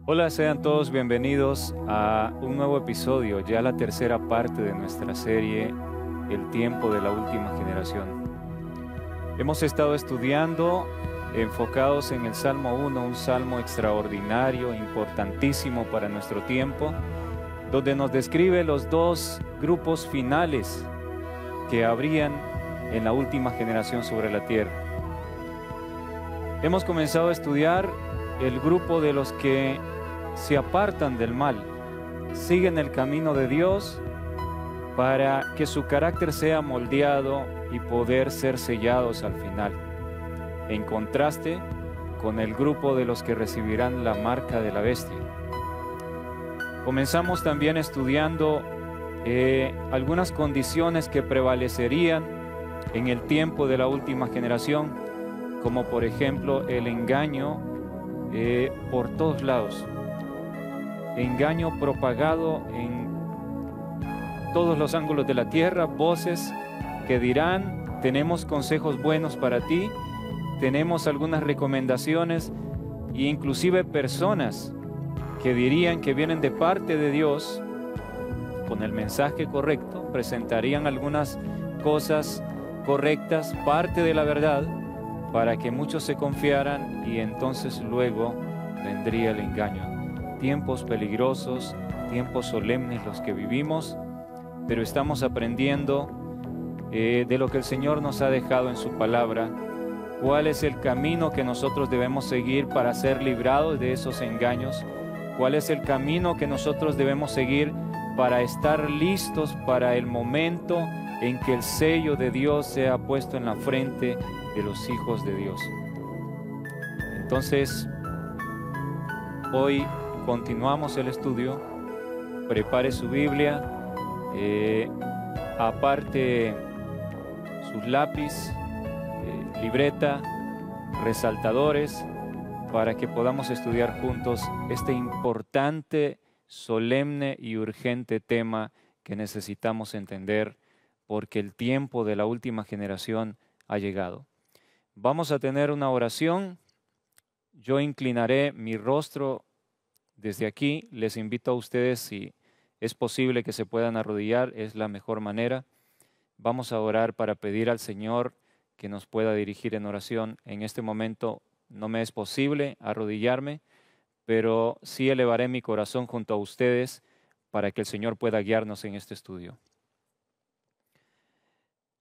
Hola, sean todos bienvenidos a un nuevo episodio, ya la tercera parte de nuestra serie El tiempo de la última generación. Hemos estado estudiando enfocados en el Salmo 1, un salmo extraordinario, importantísimo para nuestro tiempo, donde nos describe los dos grupos finales que habrían en la última generación sobre la tierra. Hemos comenzado a estudiar el grupo de los que se apartan del mal, siguen el camino de Dios para que su carácter sea moldeado y poder ser sellados al final, en contraste con el grupo de los que recibirán la marca de la bestia. Comenzamos también estudiando algunas condiciones que prevalecerían en el tiempo de la última generación, como por ejemplo el engaño por todos lados. Engaño propagado en todos los ángulos de la tierra, voces que dirán: tenemos consejos buenos para ti, tenemos algunas recomendaciones, e inclusive personas que dirían que vienen de parte de Dios con el mensaje correcto, presentarían algunas cosas correctas, parte de la verdad, para que muchos se confiaran, y entonces luego vendría el engaño. Tiempos peligrosos, tiempos solemnes los que vivimos, pero estamos aprendiendo de lo que el Señor nos ha dejado en su palabra, cuál es el camino que nosotros debemos seguir para ser librados de esos engaños, cuál es el camino que nosotros debemos seguir para estar listos para el momento en que el sello de Dios sea puesto en la frente de los hijos de Dios. Entonces, hoy continuamos el estudio. Prepare su Biblia, aparte sus lápiz, libreta, resaltadores, para que podamos estudiar juntos este importante, solemne y urgente tema que necesitamos entender, porque el tiempo de la última generación ha llegado. Vamos a tener una oración. Yo inclinaré mi rostro desde aquí. Les invito a ustedes, si es posible, que se puedan arrodillar, es la mejor manera. Vamos a orar para pedir al Señor que nos pueda dirigir en oración. En este momento no me es posible arrodillarme, pero sí elevaré mi corazón junto a ustedes para que el Señor pueda guiarnos en este estudio.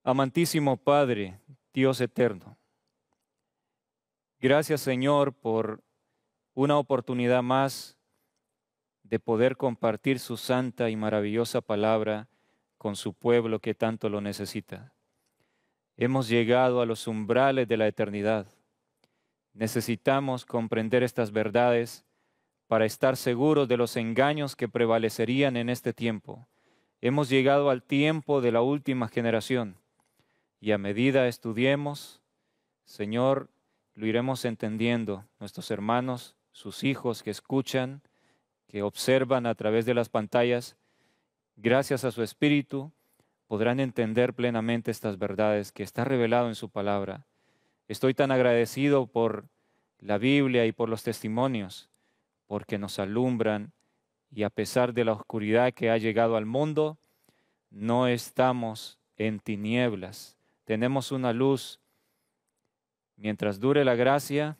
Amantísimo Padre, Dios eterno, gracias, Señor, por una oportunidad más de poder compartir su santa y maravillosa palabra con su pueblo que tanto lo necesita. Hemos llegado a los umbrales de la eternidad. Necesitamos comprender estas verdades para estar seguros de los engaños que prevalecerían en este tiempo. Hemos llegado al tiempo de la última generación, y a medida estudiemos, Señor, lo iremos entendiendo. Nuestros hermanos, sus hijos que escuchan, que observan a través de las pantallas, gracias a su Espíritu, podrán entender plenamente estas verdades que está revelado en su palabra. Estoy tan agradecido por la Biblia y por los testimonios, porque nos alumbran, y a pesar de la oscuridad que ha llegado al mundo, no estamos en tinieblas. Tenemos una luz. Mientras dure la gracia,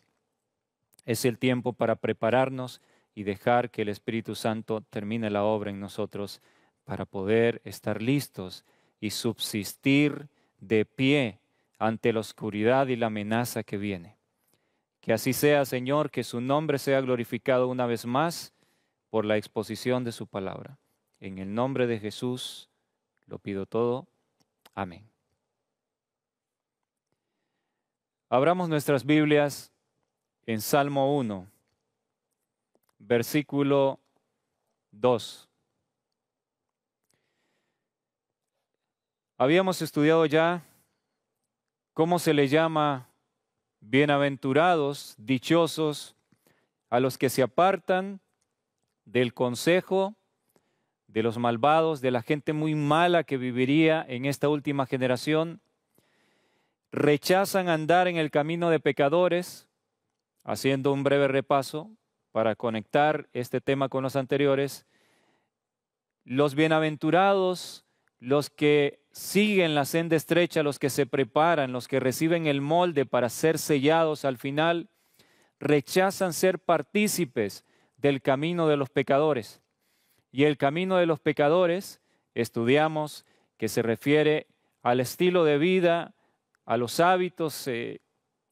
es el tiempo para prepararnos y dejar que el Espíritu Santo termine la obra en nosotros para poder estar listos y subsistir de pie ante la oscuridad y la amenaza que viene. Que así sea, Señor, que su nombre sea glorificado una vez más por la exposición de su palabra. En el nombre de Jesús lo pido todo. Amén. Abramos nuestras Biblias en Salmo 1. Versículo 2. Habíamos estudiado ya cómo se le llama bienaventurados, dichosos, a los que se apartan del consejo de los malvados, de la gente muy mala que viviría en esta última generación. Rechazan andar en el camino de pecadores. Haciendo un breve repaso, para conectar este tema con los anteriores, los bienaventurados, los que siguen la senda estrecha, los que se preparan, los que reciben el molde para ser sellados al final, rechazan ser partícipes del camino de los pecadores. Y el camino de los pecadores, estudiamos que se refiere al estilo de vida, a los hábitos,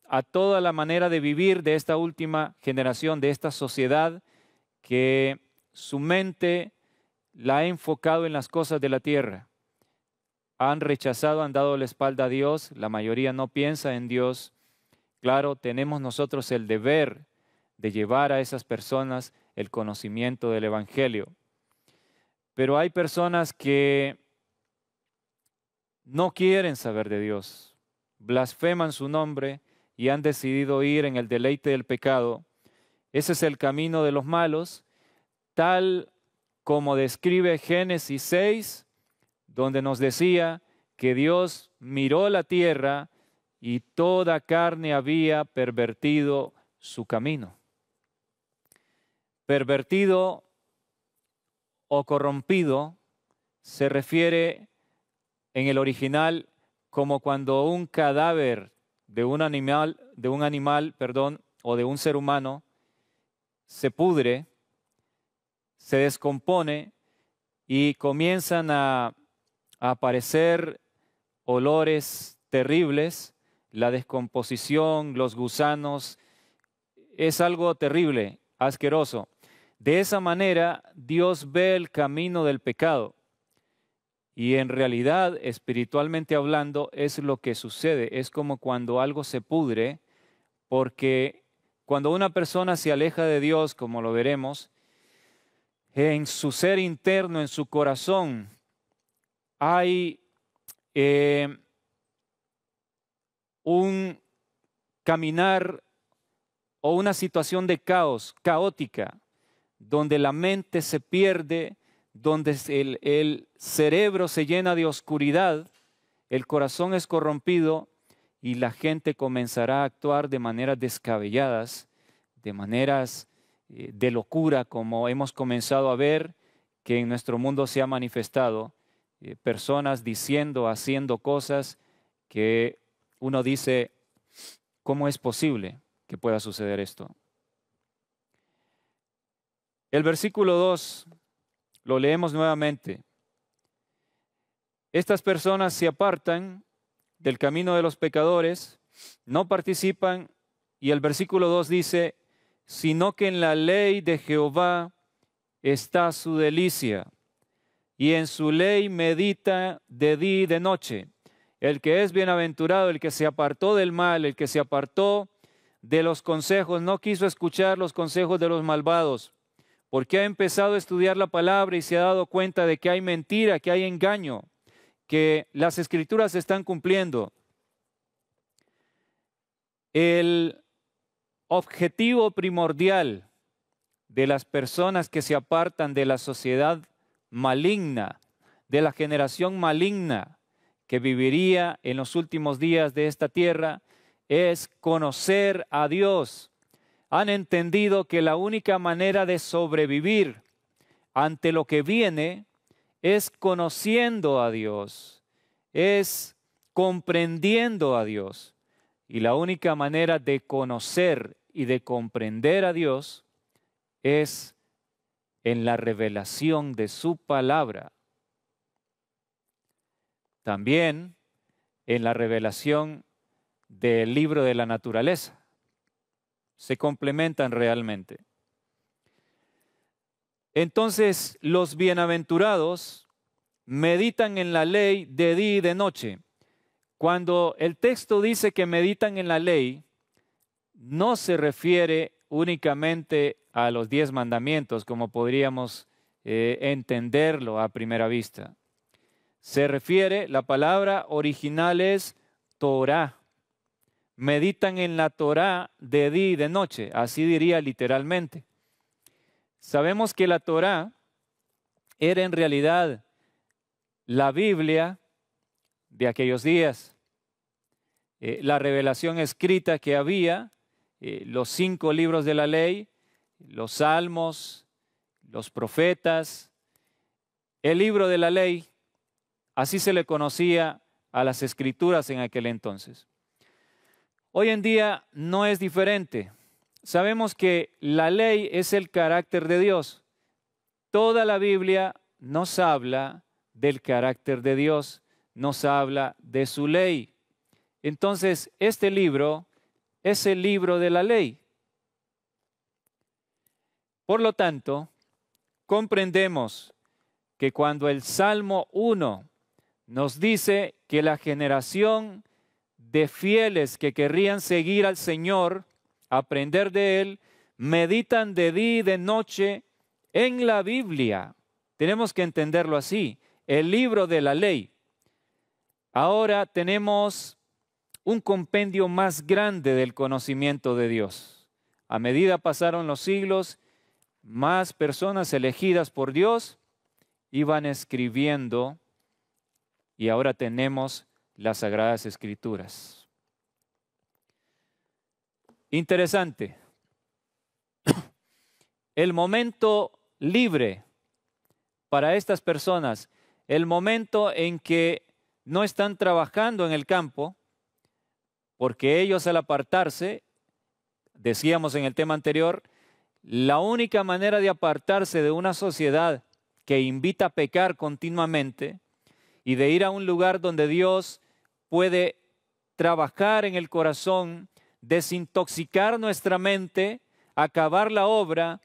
a toda la manera de vivir de esta última generación, de esta sociedad que su mente la ha enfocado en las cosas de la tierra. Han rechazado, han dado la espalda a Dios, la mayoría no piensa en Dios. Claro, tenemos nosotros el deber de llevar a esas personas el conocimiento del Evangelio. Pero hay personas que no quieren saber de Dios, blasfeman su nombre y han decidido ir en el deleite del pecado. Ese es el camino de los malos, tal como describe Génesis 6, donde nos decía que Dios miró la tierra y toda carne había pervertido su camino. Pervertido o corrompido se refiere en el original como cuando un cadáver de un animal, o de un ser humano se pudre, se descompone y comienzan a aparecer olores terribles, la descomposición, los gusanos, es algo terrible, asqueroso. De esa manera, Dios ve el camino del pecado. Y en realidad, espiritualmente hablando, es lo que sucede. Es como cuando algo se pudre, porque cuando una persona se aleja de Dios, como lo veremos, en su ser interno, en su corazón, hay un caminar o una situación de caos, caótica, donde la mente se pierde, donde el cerebro se llena de oscuridad, el corazón es corrompido y la gente comenzará a actuar de maneras descabelladas, de maneras de locura, como hemos comenzado a ver que en nuestro mundo se ha manifestado, personas diciendo, haciendo cosas que uno dice, ¿cómo es posible que pueda suceder esto? El versículo 2, lo leemos nuevamente. Estas personas se apartan del camino de los pecadores, no participan, y el versículo 2 dice, sino que en la ley de Jehová está su delicia, y en su ley medita de día y de noche. El que es bienaventurado, el que se apartó del mal, el que se apartó de los consejos, no quiso escuchar los consejos de los malvados, porque ha empezado a estudiar la palabra y se ha dado cuenta de que hay mentira, que hay engaño, que las escrituras se están cumpliendo. El objetivo primordial de las personas que se apartan de la sociedad maligna, de la generación maligna que viviría en los últimos días de esta tierra, es conocer a Dios. Han entendido que la única manera de sobrevivir ante lo que viene es conociendo a Dios, es comprendiendo a Dios. Y la única manera de conocer y de comprender a Dios es en la revelación de su palabra. También en la revelación del libro de la naturaleza. Se complementan realmente. Entonces, los bienaventurados meditan en la ley de día y de noche. Cuando el texto dice que meditan en la ley, no se refiere únicamente a los 10 mandamientos, como podríamos entenderlo a primera vista. Se refiere, la palabra original es Torah. Meditan en la Torah de día y de noche, así diría literalmente. Sabemos que la Torah era en realidad la Biblia de aquellos días. La revelación escrita que había, los 5 libros de la ley, los salmos, los profetas, el libro de la ley. Así se le conocía a las escrituras en aquel entonces. Hoy en día no es diferente. Sabemos que la ley es el carácter de Dios. Toda la Biblia nos habla del carácter de Dios, nos habla de su ley. Entonces, este libro es el libro de la ley. Por lo tanto, comprendemos que cuando el Salmo 1 nos dice que la generación de fieles que querrían seguir al Señor, aprender de Él, meditan de día y de noche en la Biblia. Tenemos que entenderlo así, el libro de la ley. Ahora tenemos un compendio más grande del conocimiento de Dios. A medida pasaron los siglos, más personas elegidas por Dios iban escribiendo y ahora tenemos las Sagradas Escrituras. Interesante. El momento libre para estas personas, el momento en que no están trabajando en el campo, porque ellos al apartarse, decíamos en el tema anterior, la única manera de apartarse de una sociedad que invita a pecar continuamente y de ir a un lugar donde Dios puede trabajar en el corazón, desintoxicar nuestra mente, acabar la obra,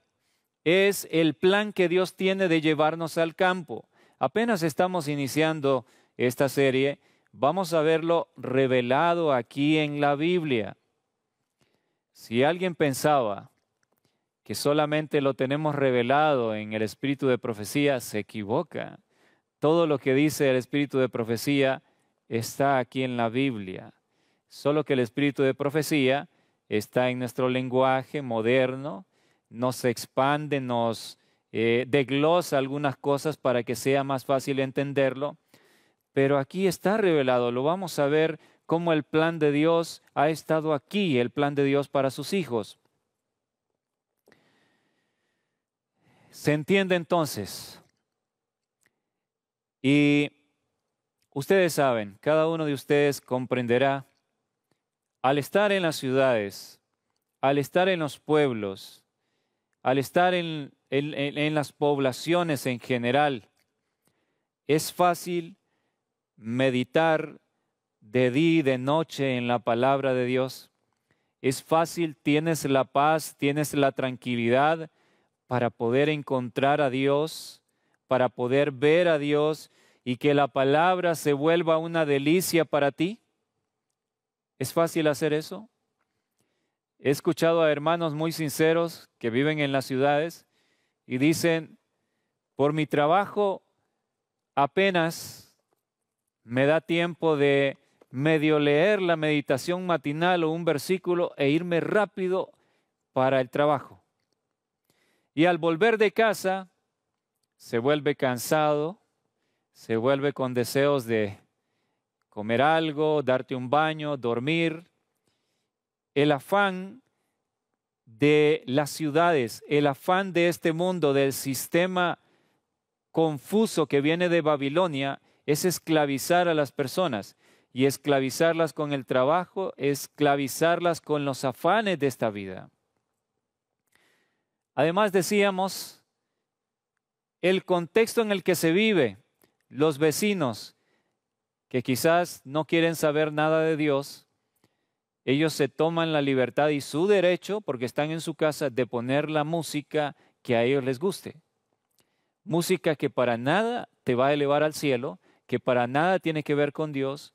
es el plan que Dios tiene de llevarnos al campo. Apenas estamos iniciando esta serie, vamos a verlo revelado aquí en la Biblia. Si alguien pensaba que solamente lo tenemos revelado en el espíritu de profecía, se equivoca. Todo lo que dice el espíritu de profecía está aquí en la Biblia. Solo que el espíritu de profecía está en nuestro lenguaje moderno, nos expande, nos desglosa algunas cosas para que sea más fácil entenderlo. Pero aquí está revelado, lo vamos a ver cómo el plan de Dios ha estado aquí, el plan de Dios para sus hijos. ¿Se entiende entonces? Y ustedes saben, cada uno de ustedes comprenderá, al estar en las ciudades, al estar en los pueblos, al estar en las poblaciones en general, es fácil meditar de día y de noche en la palabra de Dios. Es fácil, tienes la paz, tienes la tranquilidad para poder encontrar a Dios, para poder ver a Dios y que la palabra se vuelva una delicia para ti. ¿Es fácil hacer eso? He escuchado a hermanos muy sinceros que viven en las ciudades y dicen, por mi trabajo apenas me da tiempo de medio leer la meditación matinal o un versículo e irme rápido para el trabajo. Y al volver de casa, se vuelve cansado, se vuelve con deseos de comer algo, darte un baño, dormir. El afán de las ciudades, el afán de este mundo, del sistema confuso que viene de Babilonia, es esclavizar a las personas. Y esclavizarlas con el trabajo, esclavizarlas con los afanes de esta vida. Además decíamos, el contexto en el que se vive, los vecinos que quizás no quieren saber nada de Dios, ellos se toman la libertad y su derecho, porque están en su casa, de poner la música que a ellos les guste. Música que para nada te va a elevar al cielo, que para nada tiene que ver con Dios.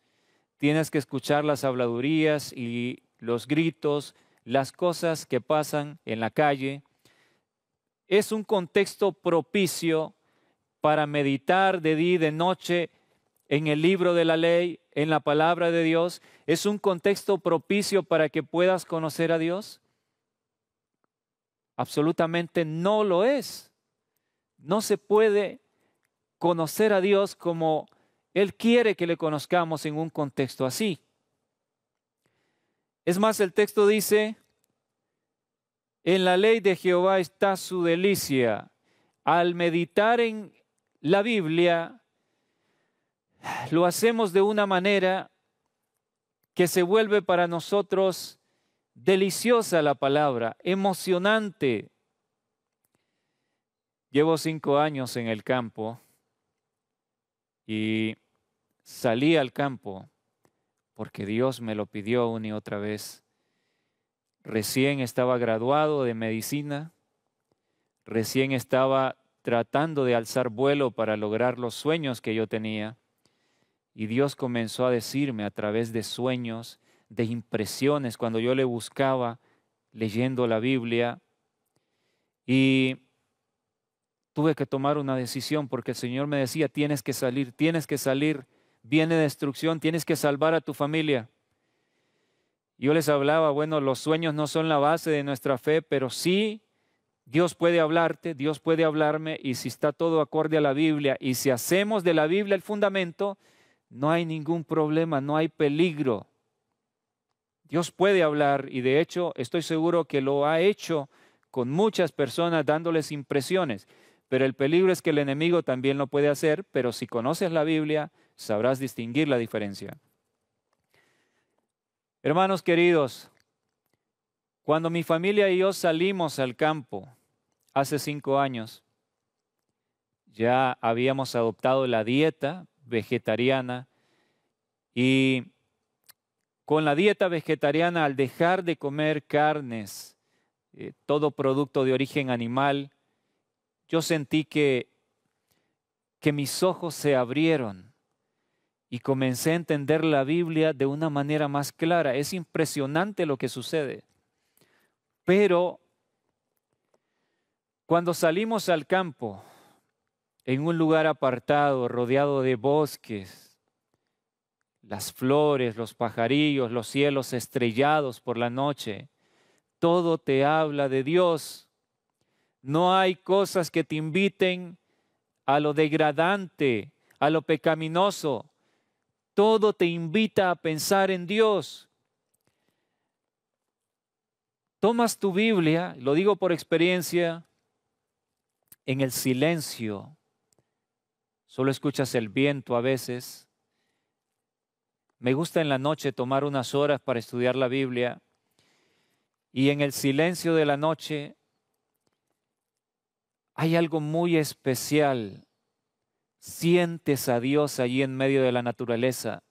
Tienes que escuchar las habladurías y los gritos, las cosas que pasan en la calle. Es un contexto propicio para meditar de día y de noche en el libro de la ley, en la palabra de Dios. ¿Es un contexto propicio para que puedas conocer a Dios? Absolutamente no lo es. No se puede conocer a Dios como Él quiere que le conozcamos en un contexto así. Es más, el texto dice, En la ley de Jehová está su delicia. Al meditar en la Biblia, lo hacemos de una manera que se vuelve para nosotros deliciosa la palabra, emocionante. Llevo 5 años en el campo y salí al campo porque Dios me lo pidió una y otra vez. Recién estaba graduado de medicina, recién estaba tratando de alzar vuelo para lograr los sueños que yo tenía. Y Dios comenzó a decirme a través de sueños, de impresiones, cuando yo le buscaba leyendo la Biblia. Y tuve que tomar una decisión porque el Señor me decía, tienes que salir, viene destrucción, tienes que salvar a tu familia. Yo les hablaba, bueno, los sueños no son la base de nuestra fe, pero sí Dios puede hablarte, Dios puede hablarme, y si está todo acorde a la Biblia, y si hacemos de la Biblia el fundamento, no hay ningún problema, no hay peligro. Dios puede hablar, y de hecho estoy seguro que lo ha hecho con muchas personas dándoles impresiones, pero el peligro es que el enemigo también lo puede hacer, pero si conoces la Biblia, sabrás distinguir la diferencia. Hermanos queridos, cuando mi familia y yo salimos al campo hace 5 años, ya habíamos adoptado la dieta vegetariana, y con la dieta vegetariana, al dejar de comer carnes, todo producto de origen animal, yo sentí que mis ojos se abrieron y comencé a entender la Biblia de una manera más clara. Es impresionante lo que sucede. Pero cuando salimos al campo, en un lugar apartado, rodeado de bosques, las flores, los pajarillos, los cielos estrellados por la noche, todo te habla de Dios. No hay cosas que te inviten a lo degradante, a lo pecaminoso. Todo te invita a pensar en Dios. Tomas tu Biblia, lo digo por experiencia, en el silencio. Solo escuchas el viento a veces. Me gusta en la noche tomar unas horas para estudiar la Biblia, y en el silencio de la noche hay algo muy especial. Sientes a Dios allí en medio de la naturaleza.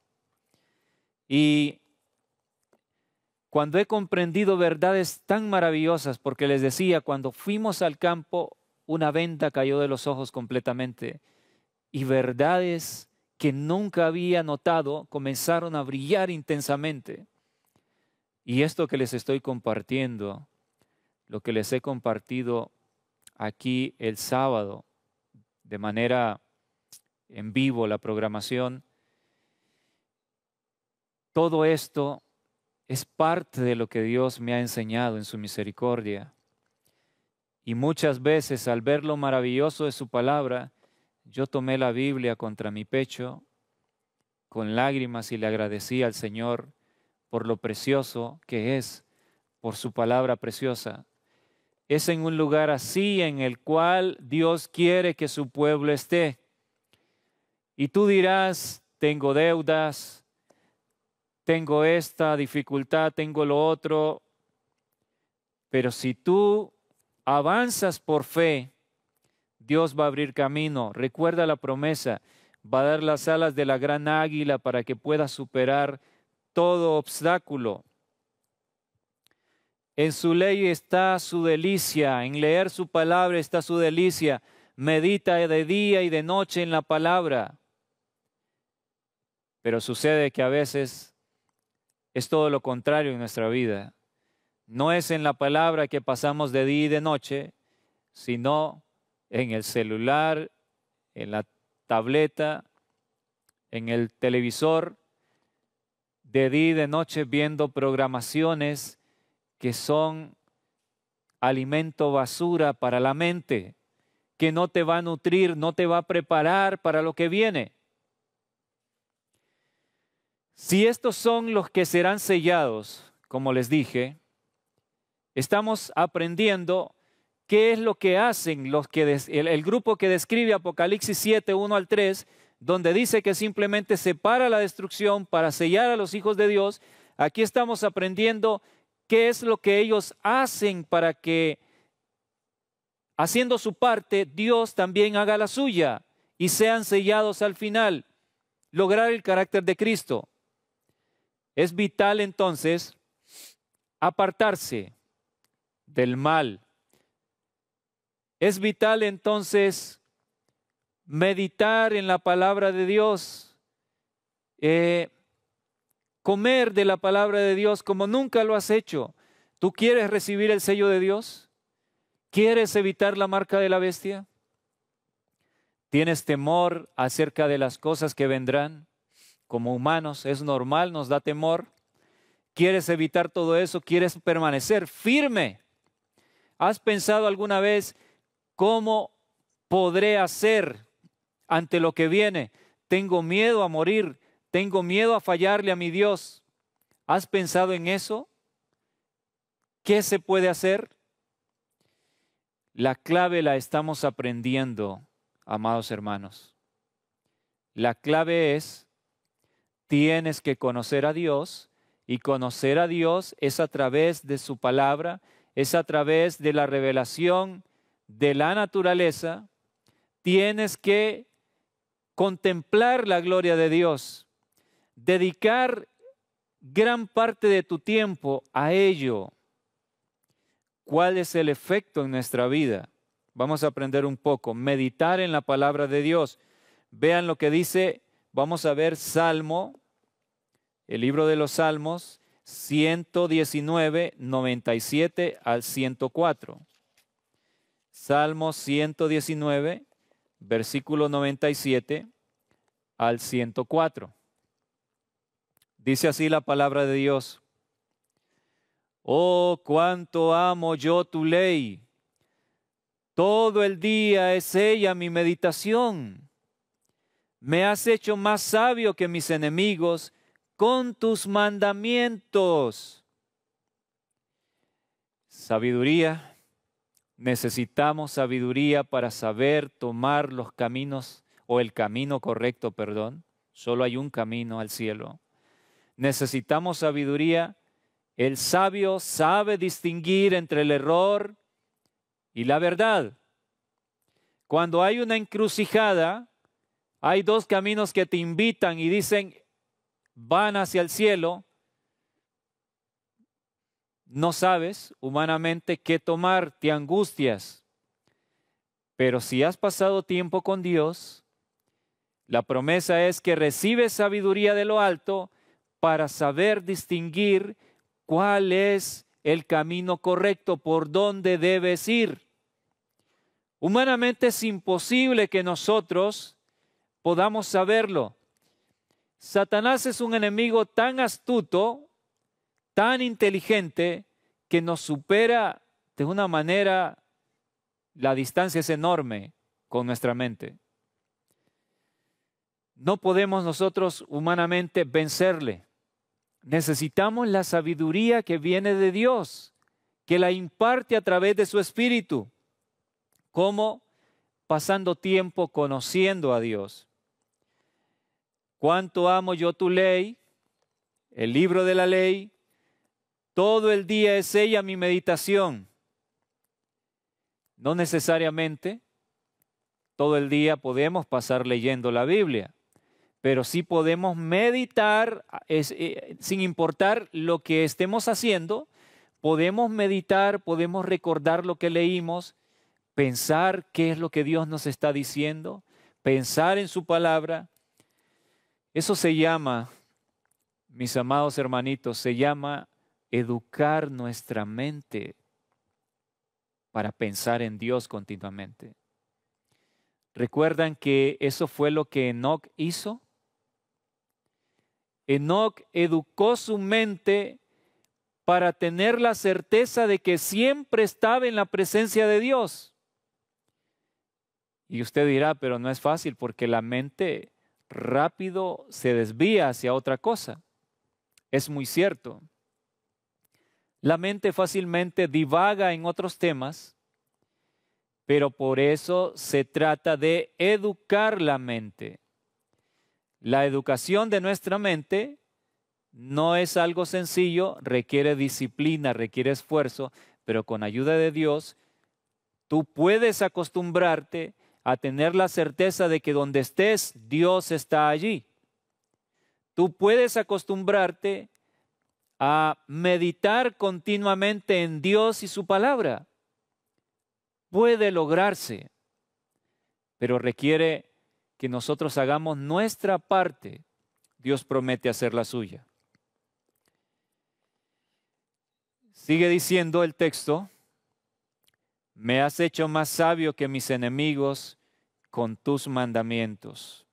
Y cuando he comprendido verdades tan maravillosas, porque les decía, cuando fuimos al campo, una venda cayó de los ojos completamente, y verdades que nunca había notado comenzaron a brillar intensamente. Y esto que les estoy compartiendo, lo que les he compartido aquí el sábado, de manera en vivo, la programación, todo esto es parte de lo que Dios me ha enseñado en su misericordia. Y muchas veces, al ver lo maravilloso de su palabra, yo tomé la Biblia contra mi pecho con lágrimas y le agradecí al Señor por lo precioso que es, por su palabra preciosa. Es en un lugar así en el cual Dios quiere que su pueblo esté. Y tú dirás, tengo deudas, tengo esta dificultad, tengo lo otro, pero si tú avanzas por fe, Dios va a abrir camino. Recuerda la promesa, va a dar las alas de la gran águila para que puedas superar todo obstáculo. En su ley está su delicia, en leer su palabra está su delicia. Medita de día y de noche en la palabra. Pero sucede que a veces es todo lo contrario en nuestra vida. No es en la palabra que pasamos de día y de noche, sino en el celular, en la tableta, en el televisor, de día y de noche viendo programaciones que son alimento basura para la mente, que no te va a nutrir, no te va a preparar para lo que viene. Si estos son los que serán sellados, como les dije, Estamos aprendiendo qué es lo que hacen el grupo que describe Apocalipsis 7, 1 al 3, donde dice que simplemente separa la destrucción para sellar a los hijos de Dios. Aquí estamos aprendiendo qué es lo que ellos hacen para que, haciendo su parte, Dios también haga la suya y sean sellados al final, lograr el carácter de Cristo. Es vital entonces apartarse del mal. Es vital entonces meditar en la palabra de Dios, comer de la palabra de Dios como nunca lo has hecho. ¿Tú quieres recibir el sello de Dios? ¿Quieres evitar la marca de la bestia? ¿Tienes temor acerca de las cosas que vendrán? Como humanos es normal, nos da temor. ¿Quieres evitar todo eso? ¿Quieres permanecer firme? ¿Has pensado alguna vez cómo podré hacer ante lo que viene? Tengo miedo a morir, tengo miedo a fallarle a mi Dios. ¿Has pensado en eso? ¿Qué se puede hacer? La clave la estamos aprendiendo, amados hermanos. La clave es, tienes que conocer a Dios, y conocer a Dios es a través de su palabra, es a través de la revelación de la naturaleza. Tienes que contemplar la gloria de Dios, dedicar gran parte de tu tiempo a ello. ¿Cuál es el efecto en nuestra vida? Vamos a aprender un poco, meditar en la palabra de Dios. Vean lo que dice, vamos a ver Salmo, el libro de los Salmos, 119, 97 al 104. Salmo 119, versículo 97 al 104. Dice así la palabra de Dios. Oh, cuánto amo yo tu ley. Todo el día es ella mi meditación. Me has hecho más sabio que mis enemigos con tus mandamientos. Sabiduría. Necesitamos sabiduría para saber tomar los caminos, o el camino correcto, perdón. Solo hay un camino al cielo. Necesitamos sabiduría. El sabio sabe distinguir entre el error y la verdad. Cuando hay una encrucijada, hay dos caminos que te invitan y dicen, van hacia el cielo. No sabes humanamente qué tomar, te angustias. Pero si has pasado tiempo con Dios, la promesa es que recibes sabiduría de lo alto para saber distinguir cuál es el camino correcto, por dónde debes ir. Humanamente es imposible que nosotros podamos saberlo. Satanás es un enemigo tan astuto, tan inteligente, que nos supera de una manera, la distancia es enorme con nuestra mente. No podemos nosotros humanamente vencerle. Necesitamos la sabiduría que viene de Dios, que la imparte a través de su Espíritu. ¿Cómo? Pasando tiempo conociendo a Dios. Cuánto amo yo tu ley, el libro de la ley. Todo el día es ella mi meditación. No necesariamente todo el día podemos pasar leyendo la Biblia, pero sí podemos meditar, sin importar lo que estemos haciendo, podemos meditar, podemos recordar lo que leímos, pensar qué es lo que Dios nos está diciendo, pensar en su palabra. Eso se llama, mis amados hermanitos, se llama educar nuestra mente para pensar en Dios continuamente. ¿Recuerdan que eso fue lo que Enoc hizo? Enoc educó su mente para tener la certeza de que siempre estaba en la presencia de Dios. Y usted dirá, pero no es fácil porque la mente rápido se desvía hacia otra cosa. Es muy cierto. La mente fácilmente divaga en otros temas, pero por eso se trata de educar la mente. La educación de nuestra mente no es algo sencillo, requiere disciplina, requiere esfuerzo, pero con ayuda de Dios, tú puedes acostumbrarte a tener la certeza de que donde estés, Dios está allí. Tú puedes acostumbrarte a meditar continuamente en Dios y su palabra. Puede lograrse, pero requiere que nosotros hagamos nuestra parte. Dios promete hacer la suya. Sigue diciendo el texto: me has hecho más sabio que mis enemigos con tus mandamientos,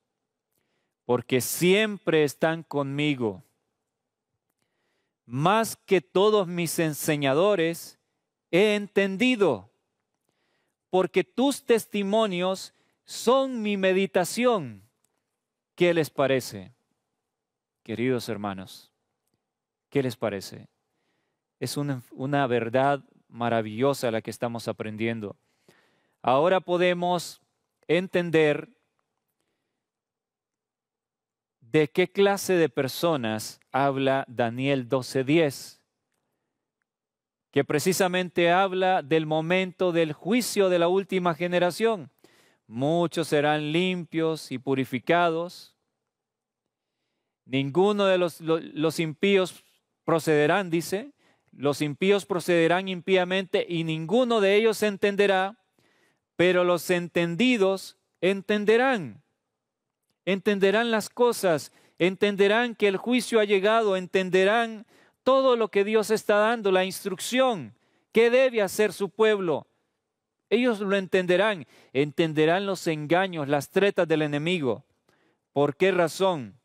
porque siempre están conmigo. Más que todos mis enseñadores he entendido, porque tus testimonios son mi meditación. ¿Qué les parece, queridos hermanos? ¿Qué les parece? Es una verdad maravillosa la que estamos aprendiendo. Ahora podemos entender de qué clase de personas habla Daniel 12:10, que precisamente habla del momento del juicio de la última generación. Muchos serán limpios y purificados. Ninguno de los impíos procederán, dice. Los impíos procederán impíamente y ninguno de ellos entenderá, pero los entendidos entenderán. Entenderán las cosas, entenderán que el juicio ha llegado, entenderán todo lo que Dios está dando, la instrucción, qué debe hacer su pueblo. Ellos lo entenderán, entenderán los engaños, las tretas del enemigo. ¿Por qué razón?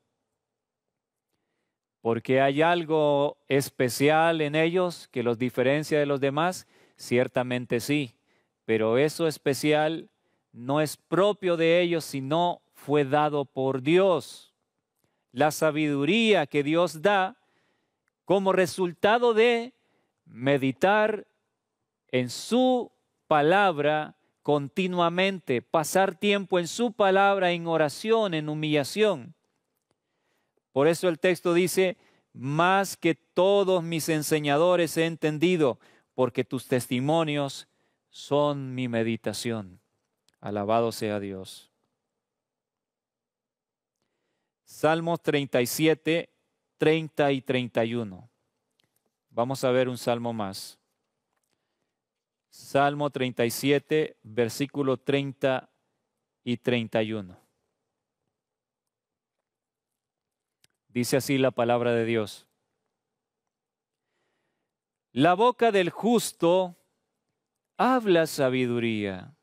¿Porque hay algo especial en ellos que los diferencia de los demás? Ciertamente sí, pero eso especial no es propio de ellos, sino fue dado por Dios. La sabiduría que Dios da como resultado de meditar en su palabra continuamente, pasar tiempo en su palabra, en oración, en humillación. Por eso el texto dice: más que todos mis enseñadores he entendido, porque tus testimonios son mi meditación. Alabado sea Dios. Salmos 37, 30 y 31. Vamos a ver un salmo más. Salmo 37, versículo 30 y 31. Dice así la palabra de Dios: la boca del justo habla sabiduría,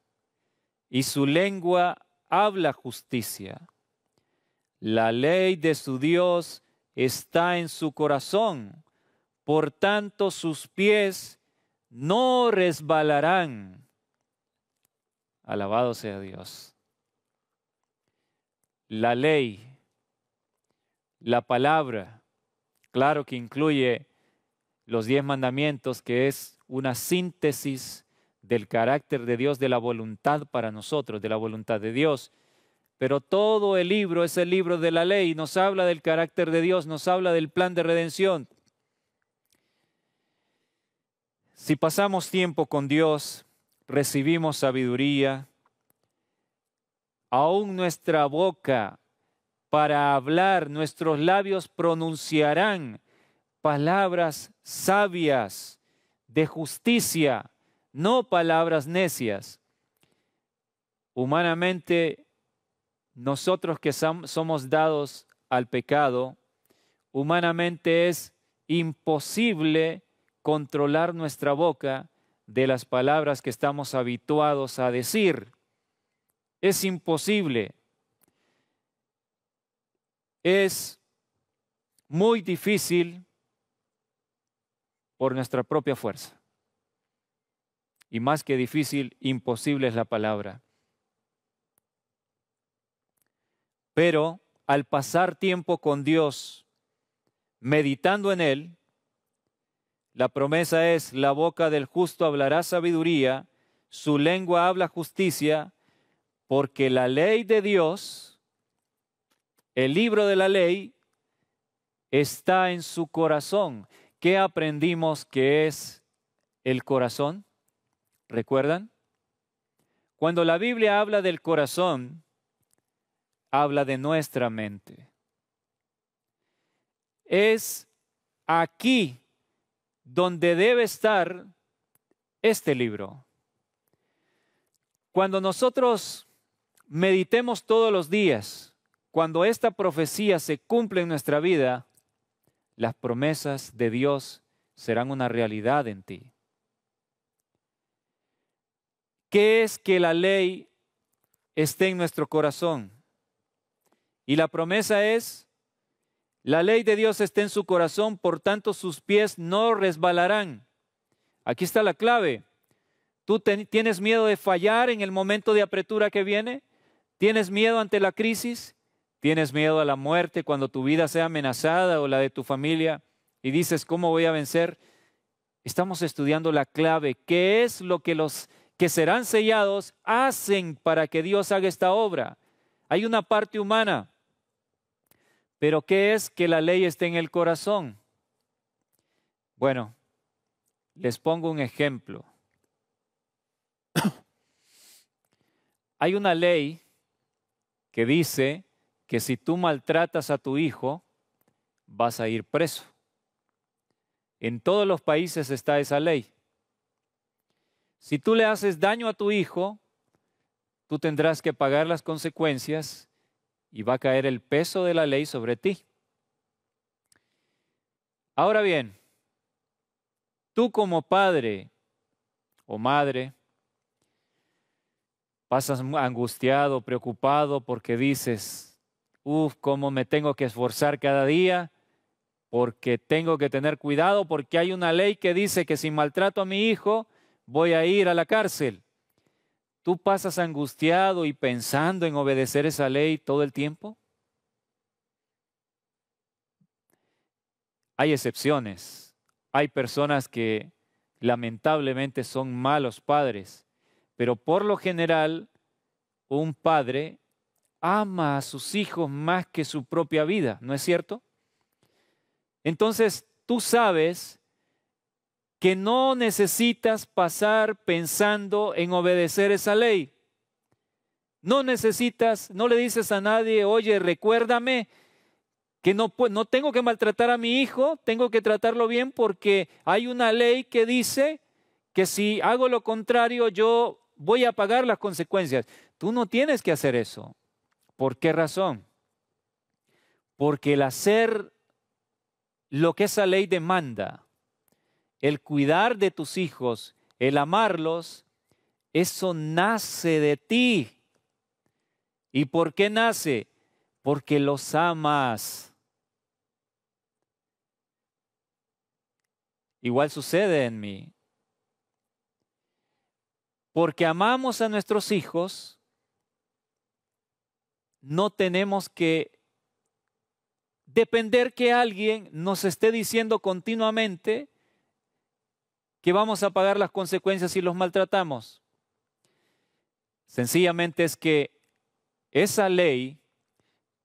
y su lengua habla justicia. La ley de su Dios está en su corazón, por tanto sus pies no resbalarán. Alabado sea Dios. La ley, la palabra, claro que incluye los 10 mandamientos, que es una síntesis del carácter de Dios, de la voluntad para nosotros, de la voluntad de Dios. Pero todo el libro es el libro de la ley, nos habla del carácter de Dios, nos habla del plan de redención. Si pasamos tiempo con Dios, recibimos sabiduría, aún nuestra boca para hablar, nuestros labios pronunciarán palabras sabias de justicia, no palabras necias. Humanamente, nosotros que somos dados al pecado, humanamente es imposible controlar nuestra boca de las palabras que estamos habituados a decir. Es imposible. Es muy difícil por nuestra propia fuerza. Y más que difícil, imposible es la palabra. Pero al pasar tiempo con Dios, meditando en Él, La promesa es: la boca del justo hablará sabiduría, su lengua habla justicia, porque la ley de Dios, el libro de la ley, está en su corazón. ¿Qué aprendimos que es el corazón? ¿Recuerdan? Cuando la Biblia habla del corazón, habla de nuestra mente. Es aquí donde debe estar este libro. Cuando nosotros meditemos todos los días, cuando esta profecía se cumple en nuestra vida, las promesas de Dios serán una realidad en ti. ¿Qué es que la ley esté en nuestro corazón? Y la promesa es: la ley de Dios está en su corazón, por tanto sus pies no resbalarán. Aquí está la clave. ¿Tú tienes miedo de fallar en el momento de apretura que viene? ¿Tienes miedo ante la crisis? ¿Tienes miedo a la muerte cuando tu vida sea amenazada o la de tu familia? Y dices, ¿cómo voy a vencer? Estamos estudiando la clave. ¿Qué es lo que los que serán sellados hacen para que Dios haga esta obra? Hay una parte humana. Pero ¿qué es que la ley esté en el corazón? Bueno, les pongo un ejemplo. Hay una ley que dice que si tú maltratas a tu hijo, vas a ir preso. En todos los países está esa ley. Si tú le haces daño a tu hijo, tú tendrás que pagar las consecuencias y va a caer el peso de la ley sobre ti. Ahora bien, tú como padre o madre, pasas angustiado, preocupado porque dices, cómo me tengo que esforzar cada día, porque tengo que tener cuidado, porque hay una ley que dice que si maltrato a mi hijo, voy a ir a la cárcel. ¿Tú pasas angustiado y pensando en obedecer esa ley todo el tiempo? Hay excepciones. Hay personas que lamentablemente son malos padres, pero por lo general, un padre ama a sus hijos más que su propia vida, ¿no es cierto? Entonces, tú sabes que no necesitas pasar pensando en obedecer esa ley. No necesitas, no le dices a nadie, oye, recuérdame que no tengo que maltratar a mi hijo, tengo que tratarlo bien porque hay una ley que dice que si hago lo contrario, yo voy a pagar las consecuencias. Tú no tienes que hacer eso. ¿Por qué razón? Porque el hacer lo que esa ley demanda, el cuidar de tus hijos, el amarlos, eso nace de ti. ¿Y por qué nace? Porque los amas. Igual sucede en mí. Porque amamos a nuestros hijos, no tenemos que depender que alguien nos esté diciendo continuamente que vamos a pagar las consecuencias si los maltratamos. Sencillamente es que esa ley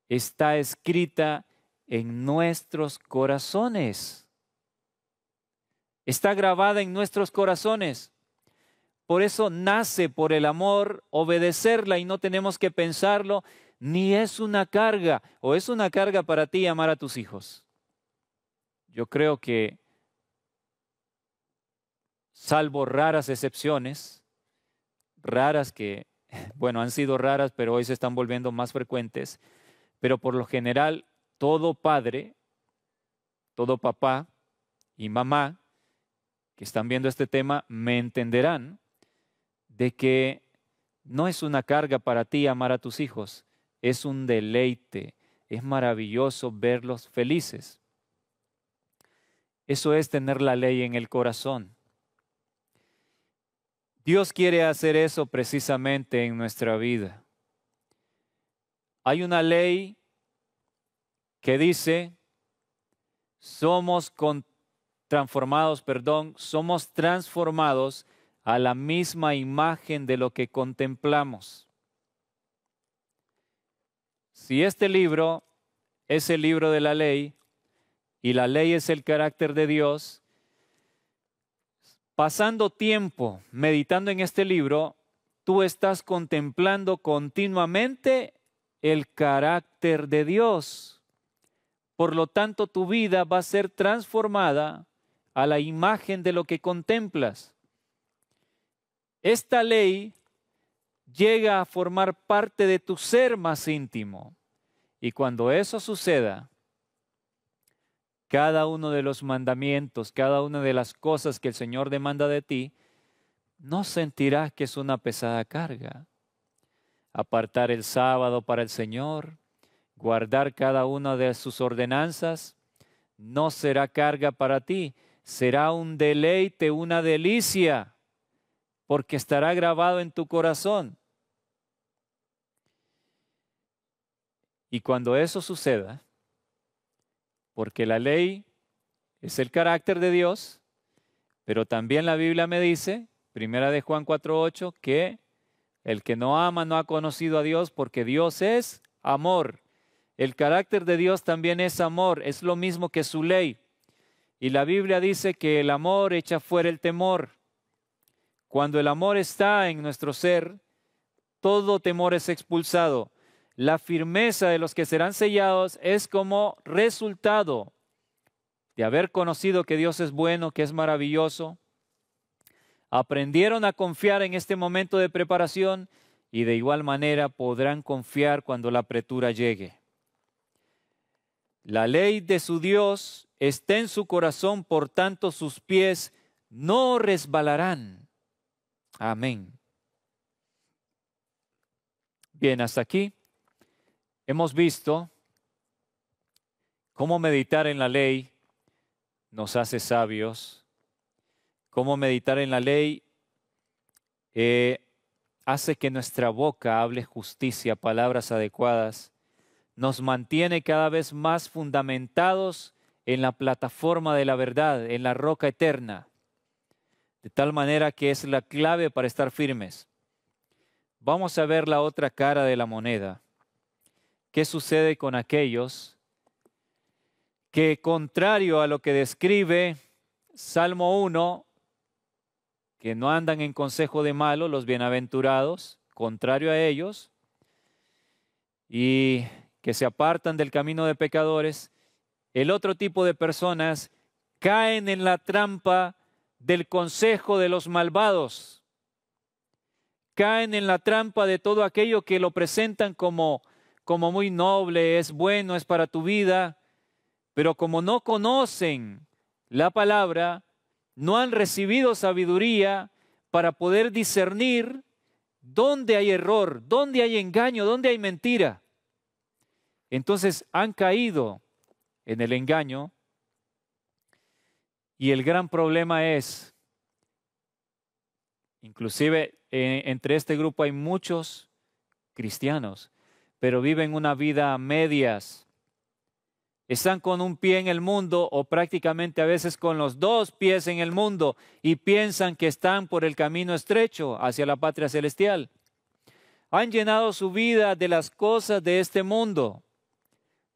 está escrita en nuestros corazones. Está grabada en nuestros corazones. Por eso nace por el amor obedecerla y no tenemos que pensarlo, ni es una carga, o es una carga para ti amar a tus hijos. Yo creo que, salvo raras excepciones, raras que, bueno, han sido raras, pero hoy se están volviendo más frecuentes, pero por lo general, todo padre, todo papá y mamá que están viendo este tema me entenderán de que no es una carga para ti amar a tus hijos, es un deleite, es maravilloso verlos felices. Eso es tener la ley en el corazón. Dios quiere hacer eso precisamente en nuestra vida. Hay una ley que dice, somos somos transformados a la misma imagen de lo que contemplamos. Si este libro es el libro de la ley y la ley es el carácter de Dios, pasando tiempo meditando en este libro, tú estás contemplando continuamente el carácter de Dios. Por lo tanto, tu vida va a ser transformada a la imagen de lo que contemplas. Esta ley llega a formar parte de tu ser más íntimo. Y cuando eso suceda, cada uno de los mandamientos, cada una de las cosas que el Señor demanda de ti, no sentirás que es una pesada carga. Apartar el sábado para el Señor, guardar cada una de sus ordenanzas, no será carga para ti, será un deleite, una delicia, porque estará grabado en tu corazón. Y cuando eso suceda, porque la ley es el carácter de Dios, pero también la Biblia me dice, 1 de Juan 4:8, que el que no ama no ha conocido a Dios porque Dios es amor. El carácter de Dios también es amor, es lo mismo que su ley. Y la Biblia dice que el amor echa fuera el temor. Cuando el amor está en nuestro ser, todo temor es expulsado. La firmeza de los que serán sellados es como resultado de haber conocido que Dios es bueno, que es maravilloso. Aprendieron a confiar en este momento de preparación y de igual manera podrán confiar cuando la apretura llegue. La ley de su Dios está en su corazón, por tanto sus pies no resbalarán. Amén. Bien, hasta aquí hemos visto cómo meditar en la ley nos hace sabios, cómo meditar en la ley hace que nuestra boca hable justicia, palabras adecuadas, nos mantiene cada vez más fundamentados en la plataforma de la verdad, en la roca eterna, de tal manera que es la clave para estar firmes. Vamos a ver la otra cara de la moneda. ¿Qué sucede con aquellos que, contrario a lo que describe Salmo 1, que no andan en consejo de malo, los bienaventurados, contrario a ellos, y que se apartan del camino de pecadores, el otro tipo de personas caen en la trampa del consejo de los malvados, caen en la trampa de todo aquello que lo presentan como muy noble, es bueno, es para tu vida, pero como no conocen la palabra, no han recibido sabiduría para poder discernir dónde hay error, dónde hay engaño, dónde hay mentira. Entonces han caído en el engaño y el gran problema es, inclusive entre este grupo hay muchos cristianos, pero viven una vida a medias. Están con un pie en el mundo o prácticamente a veces con los dos pies en el mundo y piensan que están por el camino estrecho hacia la patria celestial. Han llenado su vida de las cosas de este mundo.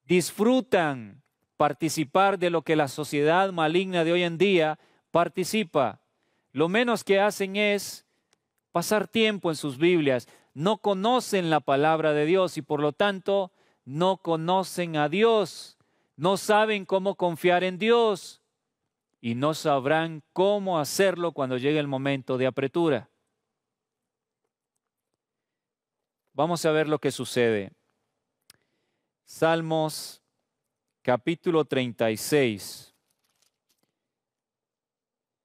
Disfrutan participar de lo que la sociedad maligna de hoy en día participa. Lo menos que hacen es pasar tiempo en sus Biblias. No conocen la palabra de Dios y por lo tanto no conocen a Dios. No saben cómo confiar en Dios y no sabrán cómo hacerlo cuando llegue el momento de apretura. Vamos a ver lo que sucede. Salmos capítulo 36.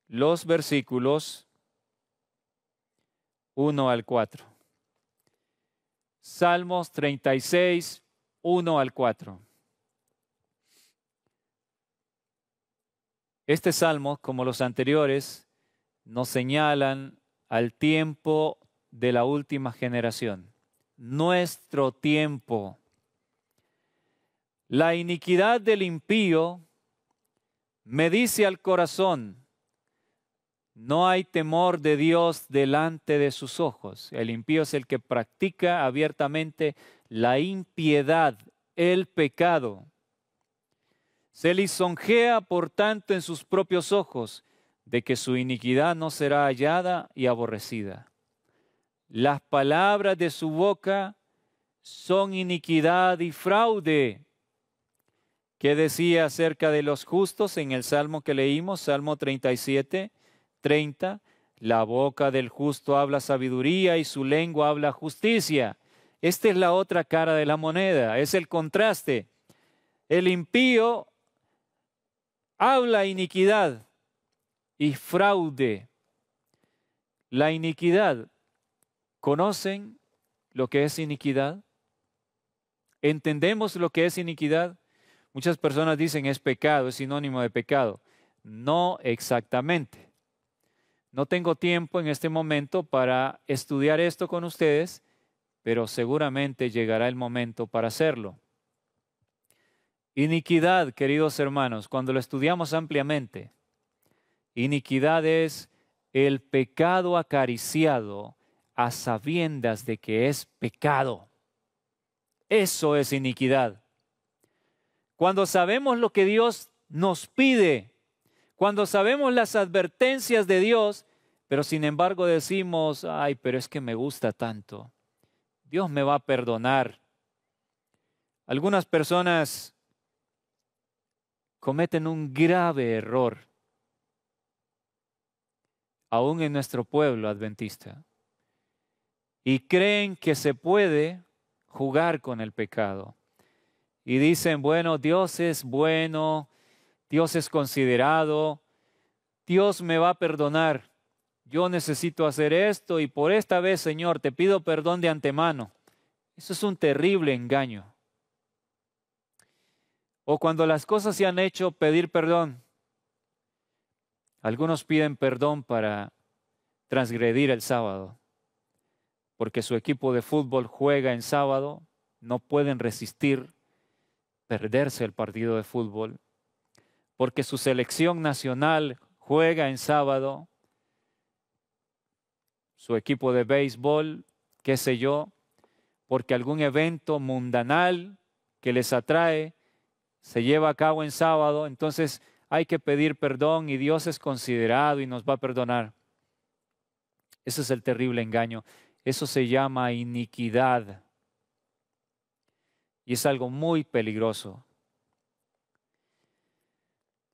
Los versículos 1 al 4. Salmos 36, 1 al 4. Este salmo, como los anteriores, nos señalan al tiempo de la última generación, nuestro tiempo. La iniquidad del impío me dice al corazón, no hay temor de Dios delante de sus ojos. El impío es el que practica abiertamente la impiedad, el pecado. Se lisonjea, por tanto, en sus propios ojos, de que su iniquidad no será hallada y aborrecida. Las palabras de su boca son iniquidad y fraude. ¿Qué decía acerca de los justos en el Salmo que leímos? Salmo 37, 30. La boca del justo habla sabiduría y su lengua habla justicia. Esta es la otra cara de la moneda, es el contraste. El impío habla iniquidad y fraude. La iniquidad, ¿conocen lo que es iniquidad? ¿Entendemos lo que es iniquidad? Muchas personas dicen es pecado, es sinónimo de pecado. No exactamente. No tengo tiempo en este momento para estudiar esto con ustedes, pero seguramente llegará el momento para hacerlo. Iniquidad, queridos hermanos, cuando lo estudiamos ampliamente, iniquidad es el pecado acariciado a sabiendas de que es pecado. Eso es iniquidad. Cuando sabemos lo que Dios nos pide, cuando sabemos las advertencias de Dios, pero sin embargo decimos, ay, pero es que me gusta tanto, Dios me va a perdonar. Algunas personas cometen un grave error, aún en nuestro pueblo adventista, y creen que se puede jugar con el pecado. Y dicen, bueno, Dios es bueno, Dios es considerado, Dios me va a perdonar. Yo necesito hacer esto y por esta vez, Señor, te pido perdón de antemano. Eso es un terrible engaño. O cuando las cosas se han hecho, pedir perdón. Algunos piden perdón para transgredir el sábado, porque su equipo de fútbol juega en sábado, no pueden resistir perderse el partido de fútbol, porque su selección nacional juega en sábado, su equipo de béisbol, qué sé yo, porque algún evento mundanal que les atrae se lleva a cabo en sábado, entonces hay que pedir perdón y Dios es considerado y nos va a perdonar. Ese es el terrible engaño. Eso se llama iniquidad. Y es algo muy peligroso.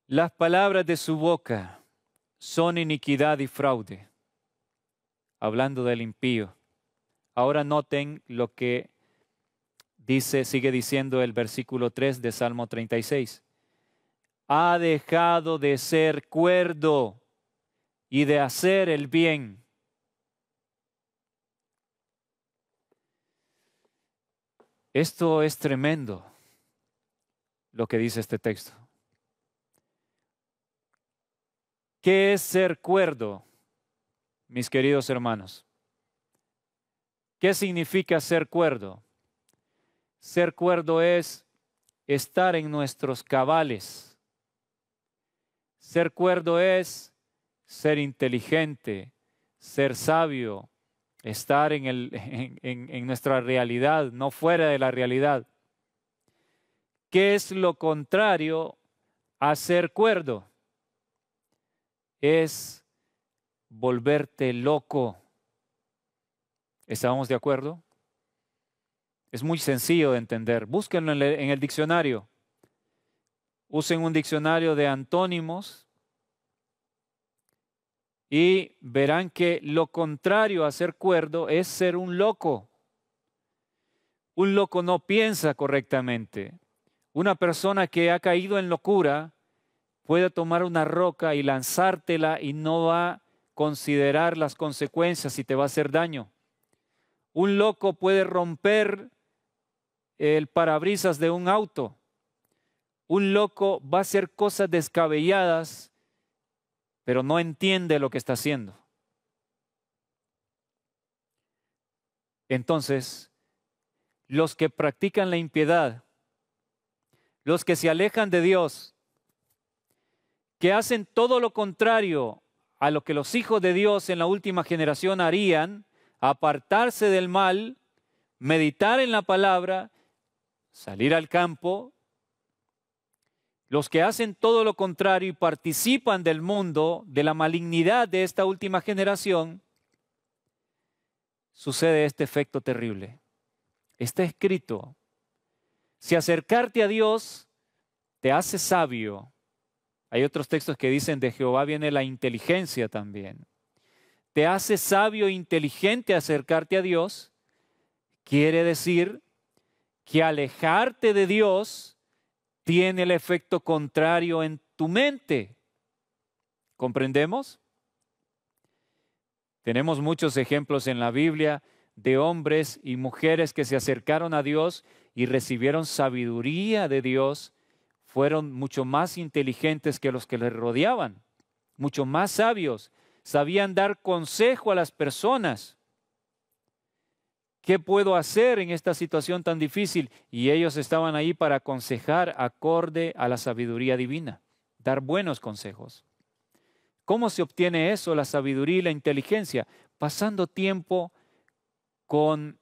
Las palabras de su boca son iniquidad y fraude. Hablando del impío. Ahora noten lo que dice, sigue diciendo el versículo 3 de Salmo 36. Ha dejado de ser cuerdo y de hacer el bien. Esto es tremendo, lo que dice este texto. ¿Qué es ser cuerdo, mis queridos hermanos? ¿Qué significa ser cuerdo? Ser cuerdo es estar en nuestros cabales. Ser cuerdo es ser inteligente, ser sabio, estar en nuestra realidad, no fuera de la realidad. ¿Qué es lo contrario a ser cuerdo? Es volverte loco. ¿Estamos de acuerdo? Es muy sencillo de entender. Búsquenlo en el diccionario. Usen un diccionario de antónimos y verán que lo contrario a ser cuerdo es ser un loco. Un loco no piensa correctamente. Una persona que ha caído en locura puede tomar una roca y lanzártela y no va a considerar las consecuencias y te va a hacer daño. Un loco puede romper el parabrisas de un auto. Un loco va a hacer cosas descabelladas, pero no entiende lo que está haciendo. Entonces, los que practican la impiedad, los que se alejan de Dios, que hacen todo lo contrario a lo que los hijos de Dios en la última generación harían, apartarse del mal, meditar en la palabra, salir al campo. Los que hacen todo lo contrario y participan del mundo, de la malignidad de esta última generación, sucede este efecto terrible. Está escrito, si acercarte a Dios te hace sabio. Hay otros textos que dicen de Jehová viene la inteligencia también. Te hace sabio e inteligente acercarte a Dios. Quiere decir que alejarte de Dios tiene el efecto contrario en tu mente. ¿Comprendemos? Tenemos muchos ejemplos en la Biblia de hombres y mujeres que se acercaron a Dios y recibieron sabiduría de Dios. Fueron mucho más inteligentes que los que les rodeaban, mucho más sabios. Sabían dar consejo a las personas. ¿Qué puedo hacer en esta situación tan difícil? Y ellos estaban ahí para aconsejar acorde a la sabiduría divina, dar buenos consejos. ¿Cómo se obtiene eso, la sabiduría y la inteligencia? Pasando tiempo con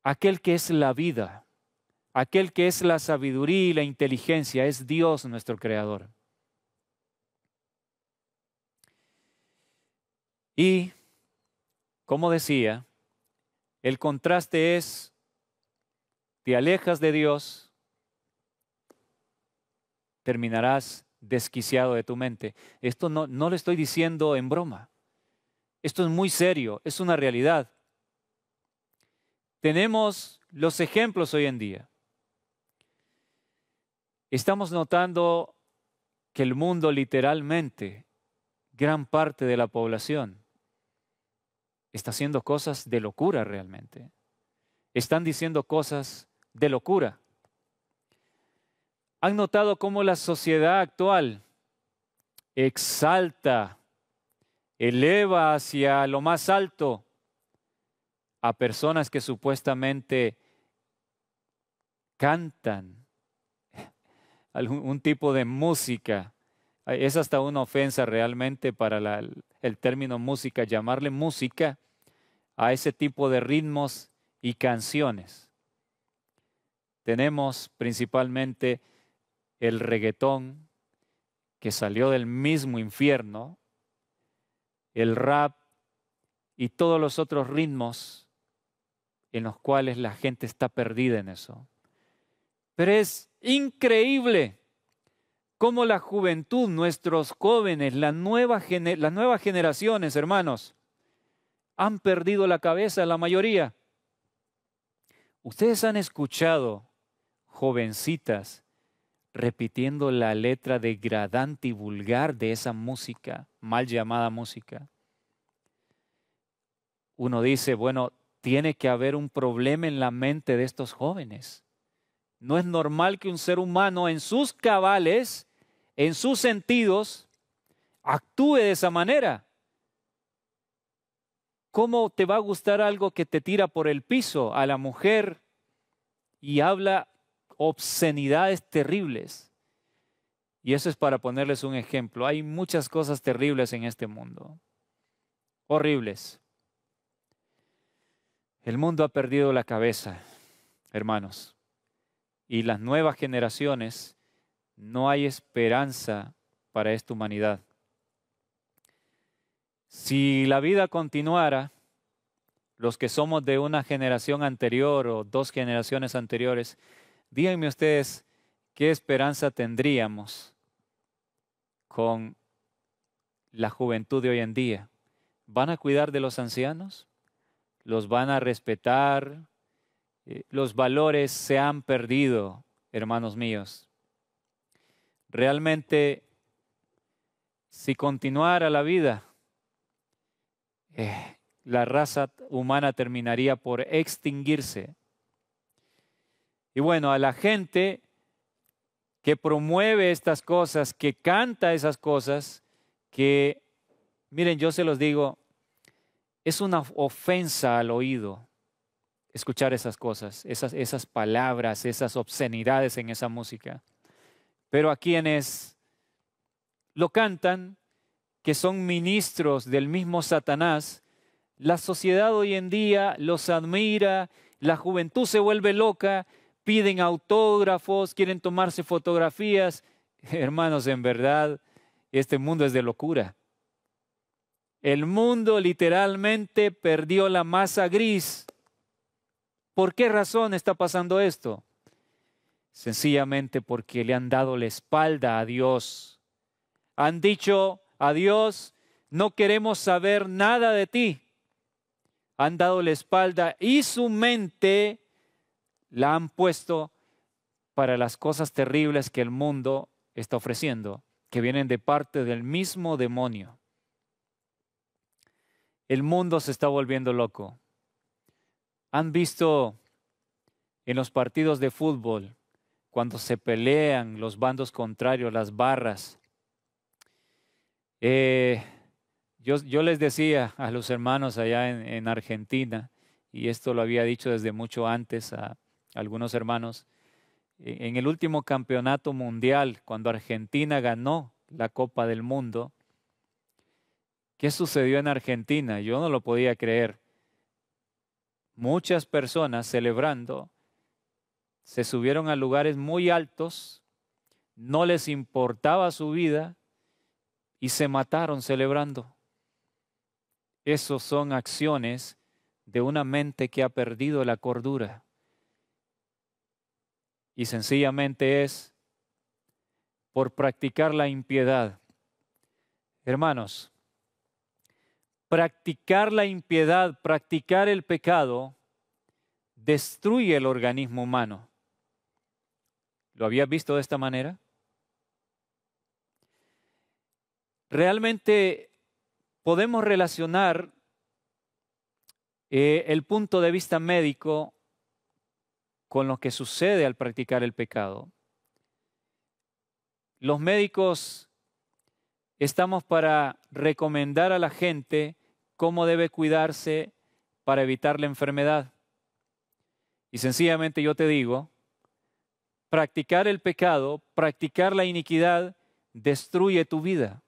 aquel que es la vida, aquel que es la sabiduría y la inteligencia, es Dios nuestro Creador. Y, como decía, el contraste es, te alejas de Dios, terminarás desquiciado de tu mente. Esto no lo estoy diciendo en broma. Esto es muy serio, es una realidad. Tenemos los ejemplos hoy en día. Estamos notando que el mundo literalmente, gran parte de la población, está haciendo cosas de locura realmente. Están diciendo cosas de locura. ¿Han notado cómo la sociedad actual exalta, eleva hacia lo más alto a personas que supuestamente cantan un tipo de música? Es hasta una ofensa realmente para el término música, llamarle música a ese tipo de ritmos y canciones. Tenemos principalmente el reggaetón, que salió del mismo infierno, el rap y todos los otros ritmos en los cuales la gente está perdida en eso. Pero es increíble cómo la juventud, nuestros jóvenes, las nuevas generaciones, hermanos, han perdido la cabeza la mayoría. Ustedes han escuchado jovencitas repitiendo la letra degradante y vulgar de esa música, mal llamada música. Uno dice, bueno, tiene que haber un problema en la mente de estos jóvenes. No es normal que un ser humano en sus cabales, en sus sentidos, actúe de esa manera. ¿Cómo te va a gustar algo que te tira por el piso a la mujer y habla obscenidades terribles? Y eso es para ponerles un ejemplo. Hay muchas cosas terribles en este mundo. Horribles. El mundo ha perdido la cabeza, hermanos. Y las nuevas generaciones, no hay esperanza para esta humanidad. Si la vida continuara, los que somos de una generación anterior o 2 generaciones anteriores, díganme ustedes qué esperanza tendríamos con la juventud de hoy en día. ¿Van a cuidar de los ancianos? ¿Los van a respetar? Los valores se han perdido, hermanos míos. Realmente, si continuara la vida, la raza humana terminaría por extinguirse. Y bueno, a la gente que promueve estas cosas, que canta esas cosas, que, miren, yo se los digo, es una ofensa al oído escuchar esas cosas, esas palabras, esas obscenidades en esa música. Pero a quienes lo cantan, que son ministros del mismo Satanás, la sociedad hoy en día los admira, la juventud se vuelve loca, piden autógrafos, quieren tomarse fotografías. Hermanos, en verdad, este mundo es de locura. El mundo literalmente perdió la masa gris. ¿Por qué razón está pasando esto? Sencillamente porque le han dado la espalda a Dios. Han dicho a Dios, no queremos saber nada de ti. Han dado la espalda y su mente la han puesto para las cosas terribles que el mundo está ofreciendo, que vienen de parte del mismo demonio. El mundo se está volviendo loco. ¿Han visto en los partidos de fútbol cuando se pelean los bandos contrarios, las barras? Yo les decía a los hermanos allá en Argentina, y esto lo había dicho desde mucho antes a algunos hermanos, en el último campeonato mundial, cuando Argentina ganó la Copa del Mundo, ¿qué sucedió en Argentina? Yo no lo podía creer. Muchas personas celebrando se subieron a lugares muy altos, no les importaba su vida y se mataron celebrando. Esos son acciones de una mente que ha perdido la cordura. Y sencillamente es por practicar la impiedad. Hermanos, practicar la impiedad, practicar el pecado, destruye el organismo humano. ¿Lo habías visto de esta manera? Realmente podemos relacionar el punto de vista médico con lo que sucede al practicar el pecado. Los médicos estamos para recomendar a la gente cómo debe cuidarse para evitar la enfermedad. Y sencillamente yo te digo, practicar el pecado, practicar la iniquidad, destruye tu vida.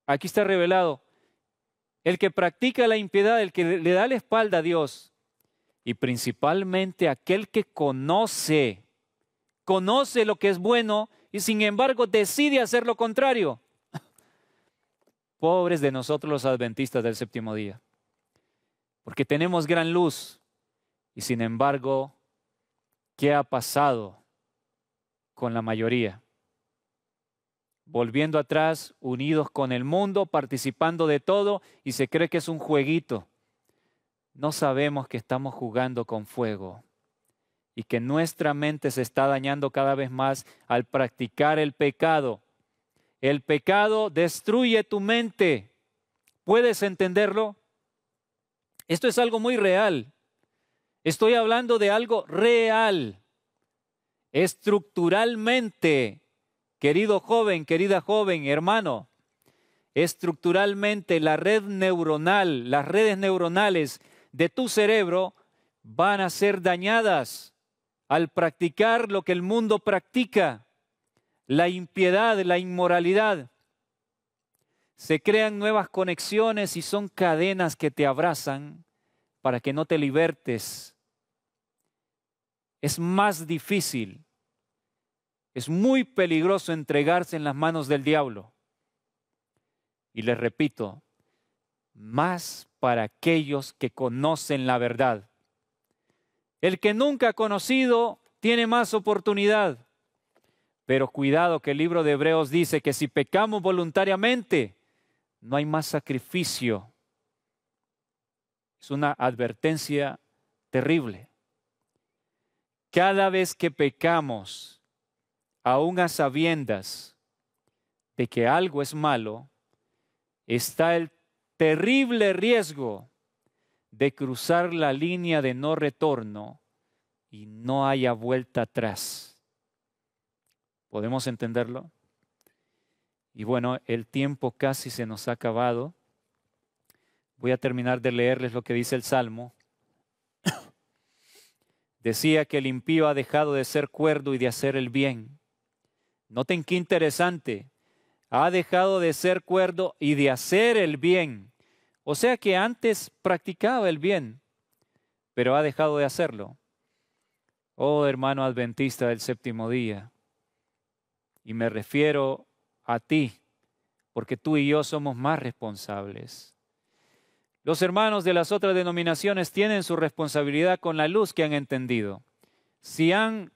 Aquí está revelado, el que practica la impiedad, el que le da la espalda a Dios, y principalmente aquel que conoce lo que es bueno y sin embargo decide hacer lo contrario. Pobres de nosotros los adventistas del séptimo día, porque tenemos gran luz y sin embargo, ¿qué ha pasado con la mayoría? Volviendo atrás, unidos con el mundo, participando de todo y se cree que es un jueguito. No sabemos que estamos jugando con fuego y que nuestra mente se está dañando cada vez más al practicar el pecado. El pecado destruye tu mente. ¿Puedes entenderlo? Esto es algo muy real. Estoy hablando de algo real. Estructuralmente, querido joven, querida joven, hermano, estructuralmente la red neuronal, las redes neuronales de tu cerebro van a ser dañadas al practicar lo que el mundo practica, la impiedad, la inmoralidad. Se crean nuevas conexiones y son cadenas que te abrazan para que no te libertes. Es más difícil, es muy peligroso entregarse en las manos del diablo. Y les repito, más para aquellos que conocen la verdad. El que nunca ha conocido tiene más oportunidad. Pero cuidado que el libro de Hebreos dice que si pecamos voluntariamente, no hay más sacrificio. Es una advertencia terrible. Cada vez que pecamos, aun a sabiendas de que algo es malo, está el terrible riesgo de cruzar la línea de no retorno y no haya vuelta atrás. ¿Podemos entenderlo? Y bueno, el tiempo casi se nos ha acabado. Voy a terminar de leerles lo que dice el Salmo. decía que el impío ha dejado de ser cuerdo y de hacer el bien. Noten qué interesante. Ha dejado de ser cuerdo y de hacer el bien. O sea que antes practicaba el bien, pero ha dejado de hacerlo. Oh, hermano adventista del séptimo día, y me refiero a ti, porque tú y yo somos más responsables. Los hermanos de las otras denominaciones tienen su responsabilidad con la luz que han entendido. Si han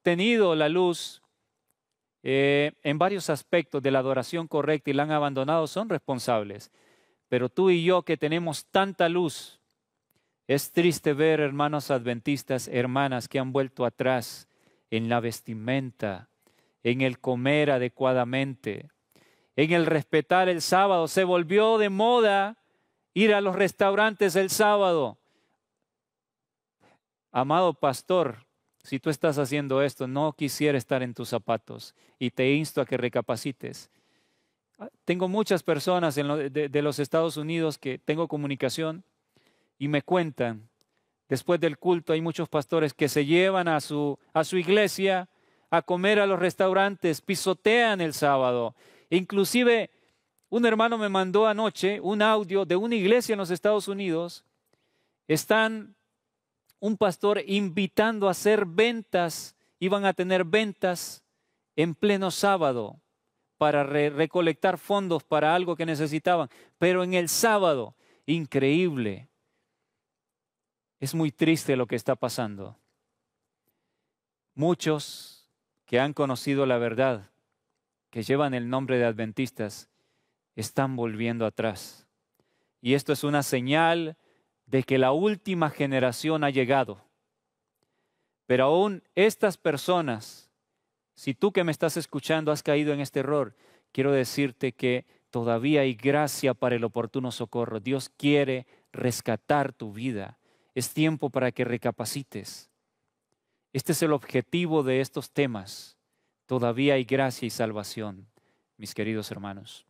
tenido la luz en varios aspectos de la adoración correcta y la han abandonado, son responsables. Pero tú y yo que tenemos tanta luz, es triste ver hermanos adventistas, hermanas que han vuelto atrás en la vestimenta, en el comer adecuadamente, en el respetar el sábado. Se volvió de moda ir a los restaurantes el sábado. Amado pastor, si tú estás haciendo esto, no quisiera estar en tus zapatos y te insto a que recapacites. Tengo muchas personas de los Estados Unidos que tengo comunicación y me cuentan, después del culto hay muchos pastores que se llevan a su iglesia a comer a los restaurantes, pisotean el sábado. Inclusive un hermano me mandó anoche un audio de una iglesia en los Estados Unidos. Están un pastor invitando a hacer ventas, iban a tener ventas en pleno sábado para recolectar fondos para algo que necesitaban, pero en el sábado, increíble. Es muy triste lo que está pasando. Muchos que han conocido la verdad, que llevan el nombre de adventistas, están volviendo atrás. Y esto es una señal de que la última generación ha llegado. Pero aún estas personas, si tú que me estás escuchando has caído en este error, quiero decirte que todavía hay gracia para el oportuno socorro. Dios quiere rescatar tu vida. Es tiempo para que recapacites. Este es el objetivo de estos temas. Todavía hay gracia y salvación, mis queridos hermanos.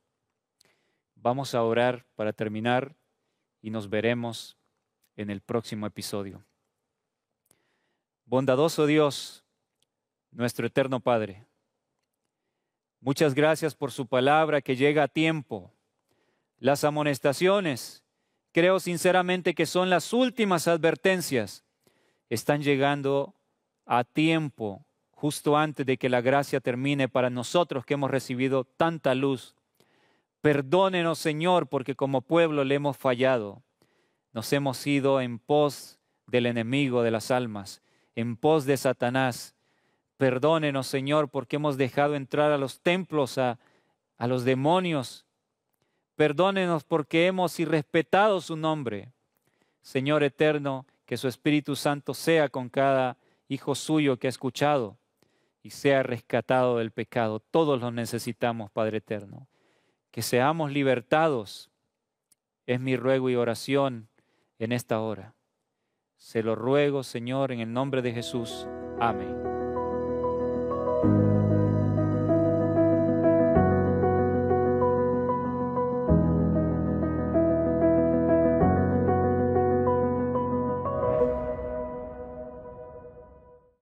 Vamos a orar para terminar y nos veremos en el próximo episodio. Bondadoso Dios, nuestro eterno Padre, muchas gracias por su palabra que llega a tiempo. Las amonestaciones, creo sinceramente que son las últimas advertencias, están llegando a tiempo, justo antes de que la gracia termine para nosotros que hemos recibido tanta luz. Perdónenos, Señor, porque como pueblo le hemos fallado. Nos hemos ido en pos del enemigo de las almas, en pos de Satanás. Perdónenos, Señor, porque hemos dejado entrar a los templos a los demonios. Perdónenos porque hemos irrespetado su nombre. Señor eterno, que su Espíritu Santo sea con cada hijo suyo que ha escuchado y sea rescatado del pecado. Todos lo necesitamos, Padre eterno. Que seamos libertados es mi ruego y oración en esta hora. Se lo ruego, Señor, en el nombre de Jesús. Amén.